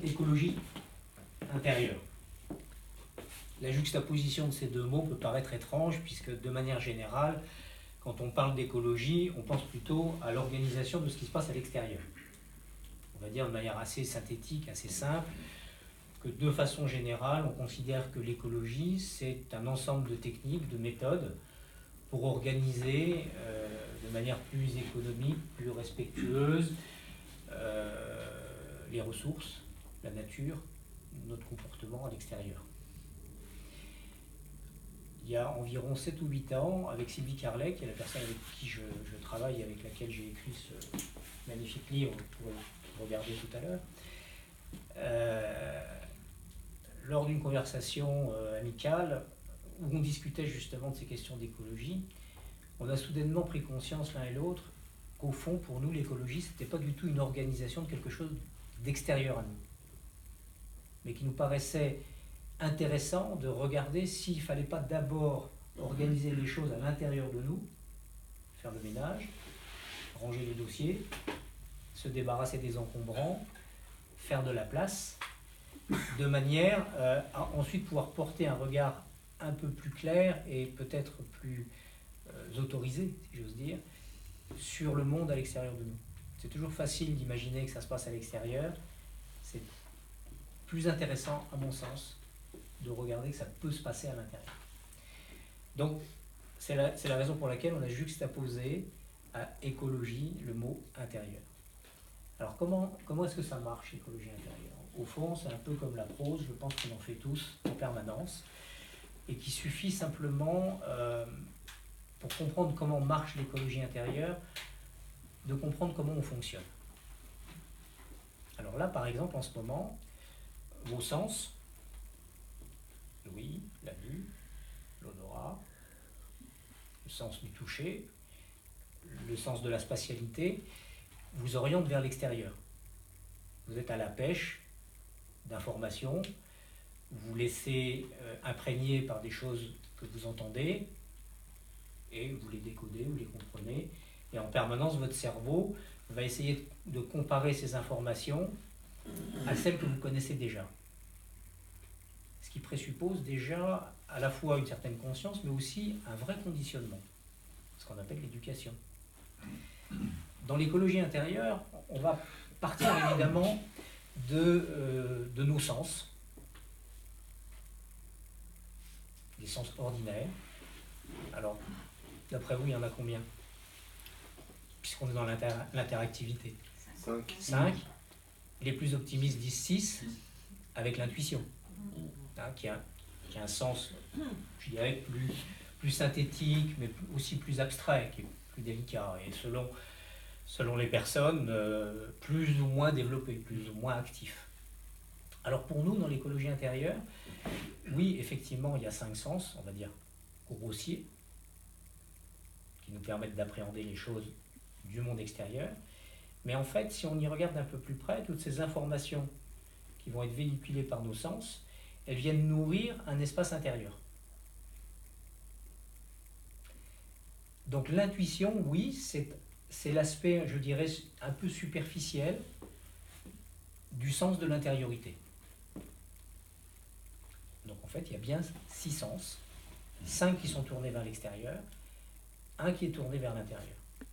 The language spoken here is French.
écologie intérieure. La juxtaposition de ces deux mots peut paraître étrange, puisque de manière générale, quand on parle d'écologie, on pense plutôt à l'organisation de ce qui se passe à l'extérieur. On va dire de manière assez synthétique, assez simple, que de façon générale, on considère que l'écologie, c'est un ensemble de techniques, de méthodes, pour organiser de manière plus économique, plus respectueuse, les ressources, la nature, notre comportement à l'extérieur. Il y a environ 7 ou 8 ans, avec Sylvie Carlet, qui est la personne avec qui je travaille, avec laquelle j'ai écrit ce magnifique livre, vous pourrez le regarder tout à l'heure, lors d'une conversation amicale, où on discutait justement de ces questions d'écologie, on a soudainement pris conscience l'un et l'autre qu'au fond, pour nous, l'écologie, ce n'était pas du tout une organisation de quelque chose d'extérieur à nous, mais qui nous paraissait intéressant de regarder s'il ne fallait pas d'abord organiser les choses à l'intérieur de nous, faire le ménage, ranger les dossiers, se débarrasser des encombrants, faire de la place, de manière à ensuite pouvoir porter un regard un peu plus clair et peut-être plus autorisé, si j'ose dire, sur le monde à l'extérieur de nous. C'est toujours facile d'imaginer que ça se passe à l'extérieur. C'est plus intéressant, à mon sens, de regarder que ça peut se passer à l'intérieur. Donc, c'est la raison pour laquelle on a juxtaposé à écologie le mot intérieur. Alors, comment est-ce que ça marche, l'écologie intérieure? Au fond, c'est un peu comme la prose, je pense qu'on en fait tous en permanence, et qu'il suffit simplement, pour comprendre comment marche l'écologie intérieure, de comprendre comment on fonctionne. Alors là, par exemple, en ce moment, vos sens, l'ouïe, la vue, l'odorat, le sens du toucher, le sens de la spatialité, vous orientent vers l'extérieur. Vous êtes à la pêche d'informations, vous laissez imprégner par des choses que vous entendez, et vous les décodez, vous les comprenez, et en permanence, votre cerveau va essayer de comparer ces informations à celles que vous connaissez déjà. Ce qui présuppose déjà à la fois une certaine conscience, mais aussi un vrai conditionnement, ce qu'on appelle l'éducation. Dans l'écologie intérieure, on va partir évidemment de nos sens, des sens ordinaires. Alors, d'après vous, il y en a combien? Puisqu'on est dans l'interactivité. 5. Les plus optimistes disent 6, avec l'intuition, hein, qui a un sens, je dirais, plus synthétique, mais aussi plus abstrait, qui est plus délicat, et selon les personnes, plus ou moins développé, plus ou moins actif. Alors pour nous, dans l'écologie intérieure, oui, effectivement, il y a 5 sens, on va dire grossiers, qui nous permettent d'appréhender les choses du monde extérieur. Mais en fait, si on y regarde d'un peu plus près, toutes ces informations qui vont être véhiculées par nos sens, elles viennent nourrir un espace intérieur. Donc l'intuition, oui, c'est l'aspect, je dirais, un peu superficiel du sens de l'intériorité. Donc en fait, il y a bien 6 sens, 5 qui sont tournés vers l'extérieur, 1 qui est tourné vers l'intérieur.